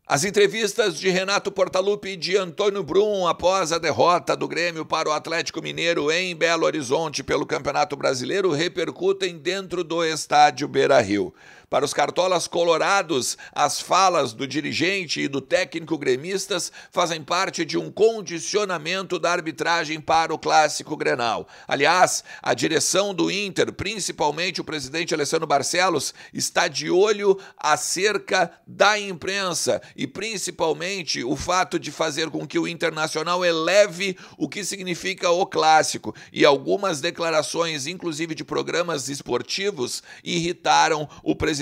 As entrevistas de Renato Portaluppi e de Antônio Brum após a derrota do Grêmio para o Atlético Mineiro em Belo Horizonte pelo Campeonato Brasileiro repercutem dentro do estádio Beira-Rio. Para os cartolas colorados, as falas do dirigente e do técnico gremistas fazem parte de um condicionamento da arbitragem para o Clássico Grenal. Aliás, a direção do Inter, principalmente o presidente Alessandro Barcelos, está de olho acerca da imprensa e principalmente o fato de fazer com que o Internacional eleve o que significa o Clássico. E algumas declarações, inclusive de programas esportivos, irritaram o presidente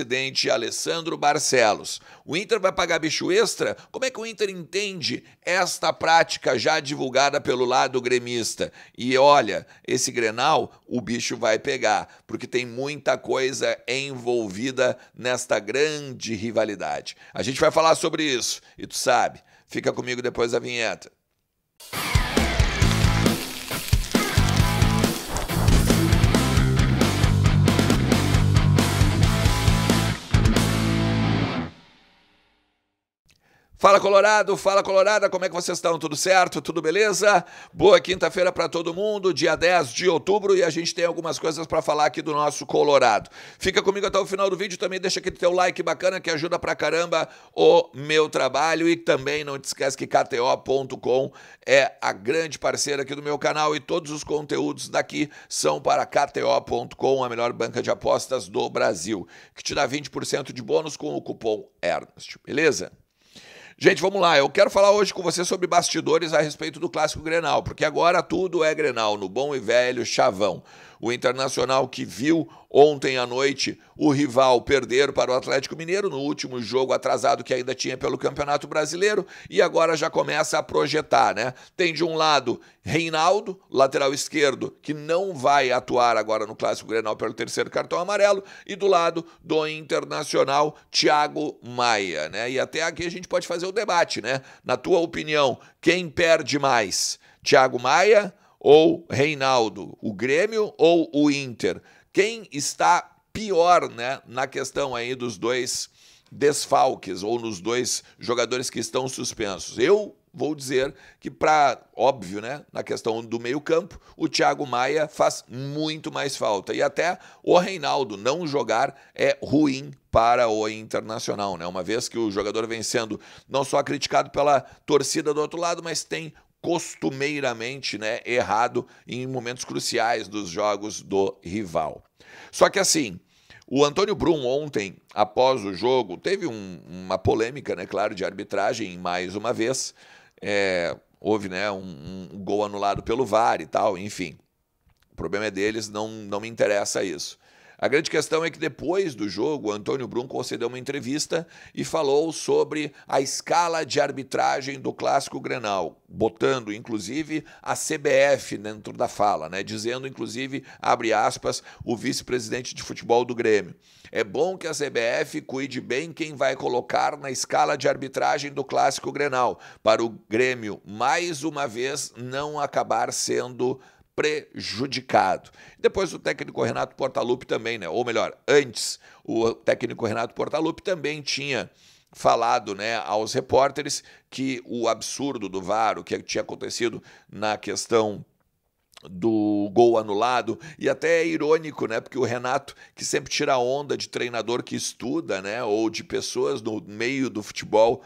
Alessandro Barcelos. O Inter vai pagar bicho extra? Como é que o Inter entende esta prática já divulgada pelo lado gremista? E olha, esse Grenal, o bicho vai pegar, porque tem muita coisa envolvida nesta grande rivalidade. A gente vai falar sobre isso, e tu sabe, fica comigo depois da vinheta. Fala Colorado, fala Colorada, como é que vocês estão? Tudo certo? Tudo beleza? Boa quinta-feira para todo mundo, dia 10 de outubro, e a gente tem algumas coisas para falar aqui do nosso Colorado. Fica comigo até o final do vídeo, também deixa aquele teu like bacana que ajuda pra caramba o meu trabalho, e também não te esquece que KTO.com é a grande parceira aqui do meu canal e todos os conteúdos daqui são para KTO.com, a melhor banca de apostas do Brasil, que te dá 20% de bônus com o cupom Ernest, beleza? Gente, vamos lá, eu quero falar hoje com você sobre bastidores a respeito do Clássico Grenal, porque agora tudo é Grenal, no bom e velho chavão. O Internacional que viu ontem à noite o rival perder para o Atlético Mineiro no último jogo atrasado que ainda tinha pelo Campeonato Brasileiro e agora já começa a projetar, né? Tem de um lado Reinaldo, lateral esquerdo, que não vai atuar agora no Clássico Grenal pelo terceiro cartão amarelo, e do lado do Internacional, Thiago Maia, né? E até aqui a gente pode fazer o debate, né? Na tua opinião, quem perde mais? Thiago Maia ou Reinaldo, o Grêmio ou o Inter? Quem está pior, né, na questão aí dos dois desfalques ou nos dois jogadores que estão suspensos? Eu vou dizer que, óbvio, né, na questão do meio-campo, o Thiago Maia faz muito mais falta. E até o Reinaldo não jogar é ruim para o Internacional, né? Uma vez que o jogador vem sendo não só criticado pela torcida do outro lado, mas tem costumeiramente, né, errado em momentos cruciais dos jogos do rival. Só que assim, o Antônio Brum ontem, após o jogo, teve uma polêmica, né, claro, de arbitragem mais uma vez. Houve, né, um gol anulado pelo VAR e tal, enfim. O problema é deles, não me interessa isso. A grande questão é que depois do jogo, o Antônio Brum concedeu uma entrevista e falou sobre a escala de arbitragem do Clássico Grenal, botando inclusive a CBF dentro da fala, né? Dizendo inclusive, abre aspas, o vice-presidente de futebol do Grêmio: é bom que a CBF cuide bem quem vai colocar na escala de arbitragem do Clássico Grenal, para o Grêmio mais uma vez não acabar sendo prejudicado. Depois o técnico Renato Portaluppi também, né? Ou melhor, antes, o técnico Renato Portaluppi também tinha falado, né, aos repórteres que o absurdo do VAR, o que tinha acontecido na questão do gol anulado, e até é irônico, né, porque o Renato, que sempre tira a onda de treinador que estuda, né, ou de pessoas no meio do futebol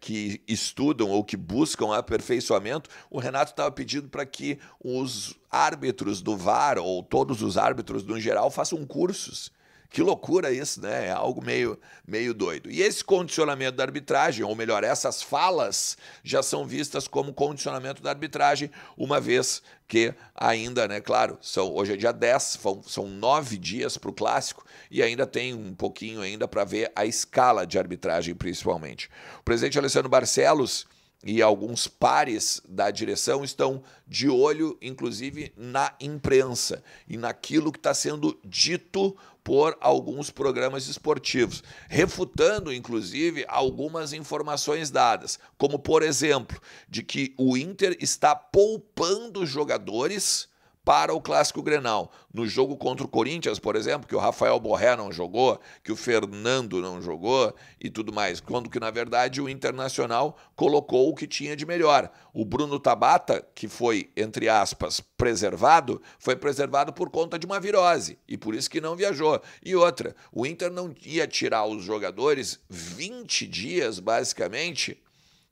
que estudam ou que buscam aperfeiçoamento, o Renato estava pedindo para que os árbitros do VAR, ou todos os árbitros no geral, façam cursos. Que loucura isso, né? É algo meio doido. E esse condicionamento da arbitragem, ou melhor, essas falas já são vistas como condicionamento da arbitragem, uma vez que ainda, né, claro, hoje é dia 10, são 9 dias para o Clássico e ainda tem um pouquinho ainda para ver a escala de arbitragem, principalmente. O presidente Alessandro Barcelos e alguns pares da direção estão de olho, inclusive, na imprensa e naquilo que está sendo dito por alguns programas esportivos, refutando, inclusive, algumas informações dadas, como, por exemplo, de que o Inter está poupando jogadores para o Clássico Grenal. No jogo contra o Corinthians, por exemplo, que o Rafael Borré não jogou, que o Fernando não jogou e tudo mais, quando que, na verdade, o Internacional colocou o que tinha de melhor. O Bruno Tabata, que foi, entre aspas, preservado, foi preservado por conta de uma virose, e por isso que não viajou. E outra, o Inter não ia tirar os jogadores 20 dias, basicamente,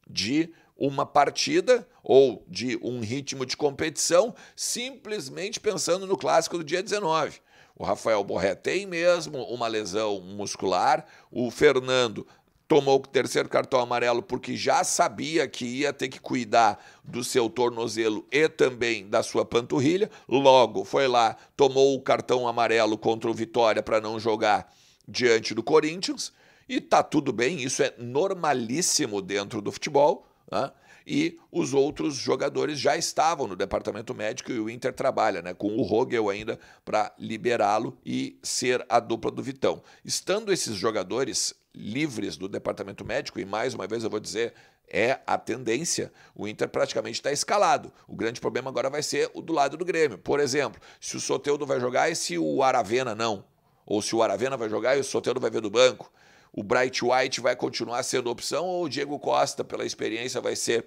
de uma partida ou de um ritmo de competição, simplesmente pensando no clássico do dia 19. O Rafael Borré tem mesmo uma lesão muscular, o Fernando tomou o terceiro cartão amarelo porque já sabia que ia ter que cuidar do seu tornozelo e também da sua panturrilha, logo foi lá, tomou o cartão amarelo contra o Vitória para não jogar diante do Corinthians, e tá tudo bem, isso é normalíssimo dentro do futebol, né? E os outros jogadores já estavam no departamento médico e o Inter trabalha, né, com o Rogel ainda para liberá-lo e ser a dupla do Vitão. Estando esses jogadores livres do departamento médico, e mais uma vez eu vou dizer, é a tendência, o Inter praticamente está escalado. O grande problema agora vai ser o do lado do Grêmio. Por exemplo, se o Soteldo vai jogar e se o Aravena não. Ou se o Aravena vai jogar e o Soteldo vai ver do banco. O Bright White vai continuar sendo opção ou o Diego Costa, pela experiência, vai ser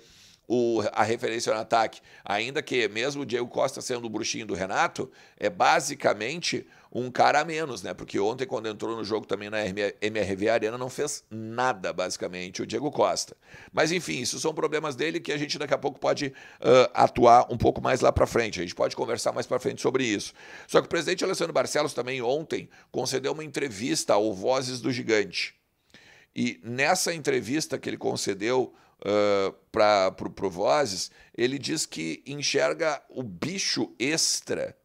a referência no ataque? Ainda que mesmo o Diego Costa sendo o bruxinho do Renato, é basicamente um cara a menos, né? Porque ontem, quando entrou no jogo também na MRV Arena, não fez nada, basicamente, o Diego Costa. Mas, enfim, isso são problemas dele que a gente daqui a pouco pode atuar um pouco mais lá para frente. A gente pode conversar mais para frente sobre isso. Só que o presidente Alessandro Barcelos também ontem concedeu uma entrevista ao Vozes do Gigante. E nessa entrevista que ele concedeu para o Vozes, ele diz que enxerga o bicho extra,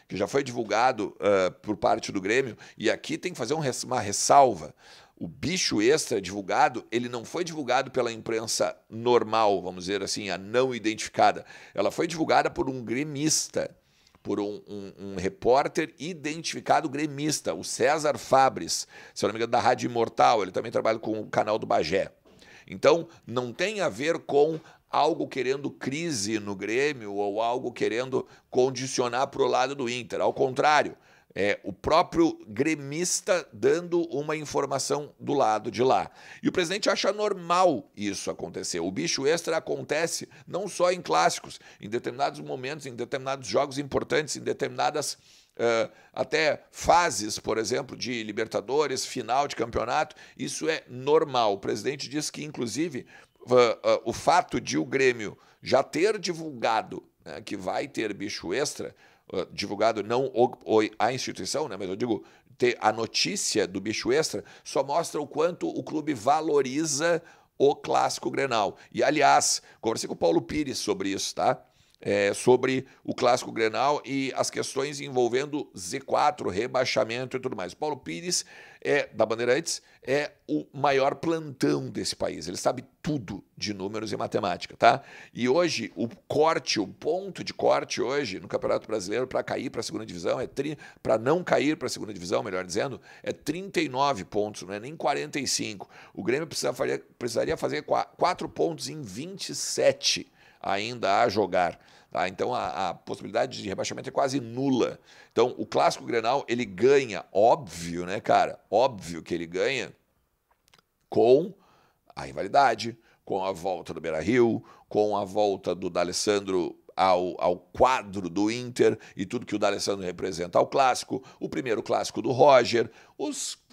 que já foi divulgado por parte do Grêmio, e aqui tem que fazer uma ressalva. O bicho extra divulgado, ele não foi divulgado pela imprensa normal, vamos dizer assim, a não identificada. Ela foi divulgada por um gremista, por um repórter identificado gremista, o César Fabres, se eu não me engano, da Rádio Imortal, ele também trabalha com o canal do Bagé. Então, não tem a ver com algo querendo crise no Grêmio ou algo querendo condicionar para o lado do Inter. Ao contrário, é o próprio gremista dando uma informação do lado de lá. E o presidente acha normal isso acontecer. O bicho extra acontece não só em clássicos, em determinados momentos, em determinados jogos importantes, em determinadas até fases, por exemplo, de Libertadores, final de campeonato. Isso é normal. O presidente diz que, inclusive, o fato de o Grêmio já ter divulgado, né, que vai ter bicho extra, divulgado não a instituição, né, mas eu digo ter a notícia do bicho extra, só mostra o quanto o clube valoriza o Clássico Grenal. E, aliás, conversei com o Paulo Pires sobre isso, tá? Sobre o Clássico Grenal e as questões envolvendo Z4, rebaixamento e tudo mais. Paulo Pires, da Bandeirantes, é o maior plantão desse país. Ele sabe tudo de números e matemática, tá? E hoje, o ponto de corte hoje no Campeonato Brasileiro para cair para a segunda divisão, para não cair para a segunda divisão, melhor dizendo, é 39 pontos, não é nem 45. O Grêmio precisaria fazer 4 pontos em 27 ainda a jogar. Tá? Então a possibilidade de rebaixamento é quase nula. Então o Clássico Grenal, ele ganha, óbvio, né, cara? Óbvio que ele ganha com a rivalidade, com a volta do Beira-Rio, com a volta do D'Alessandro ao quadro do Inter e tudo que o D'Alessandro representa ao clássico, o primeiro clássico do Roger,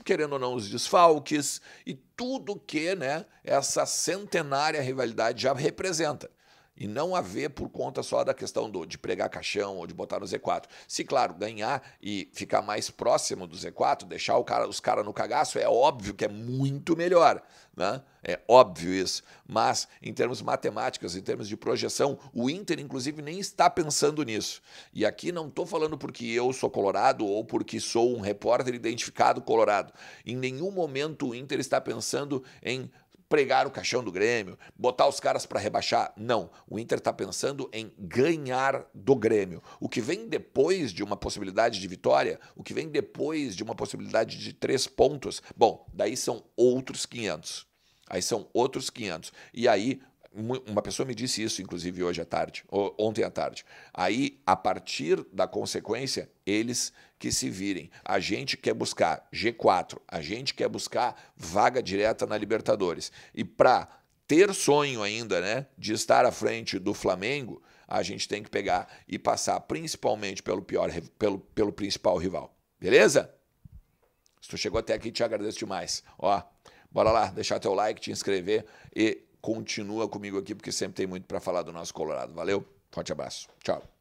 querendo ou não, os desfalques e tudo que, né, essa centenária rivalidade já representa. E não haver por conta só da questão de pregar caixão ou de botar no Z4. Se, claro, ganhar e ficar mais próximo do Z4, deixar os caras no cagaço, é óbvio que é muito melhor, né? É óbvio isso. Mas, em termos matemáticos, em termos de projeção, o Inter, inclusive, nem está pensando nisso. E aqui não estou falando porque eu sou colorado ou porque sou um repórter identificado colorado. Em nenhum momento o Inter está pensando em pregar o caixão do Grêmio, botar os caras para rebaixar. Não, o Inter está pensando em ganhar do Grêmio. O que vem depois de uma possibilidade de vitória, o que vem depois de uma possibilidade de 3 pontos, bom, daí são outros 500. Aí são outros 500. E aí, uma pessoa me disse isso, inclusive, hoje à tarde, ou ontem à tarde. Aí, a partir da consequência, eles que se virem. A gente quer buscar G4, a gente quer buscar vaga direta na Libertadores. E para ter sonho ainda, né, de estar à frente do Flamengo, a gente tem que pegar e passar principalmente pelo principal rival. Beleza? Se tu chegou até aqui, te agradeço demais. Ó, bora lá, deixar teu like, te inscrever e continua comigo aqui, porque sempre tem muito para falar do nosso Colorado. Valeu, forte abraço. Tchau.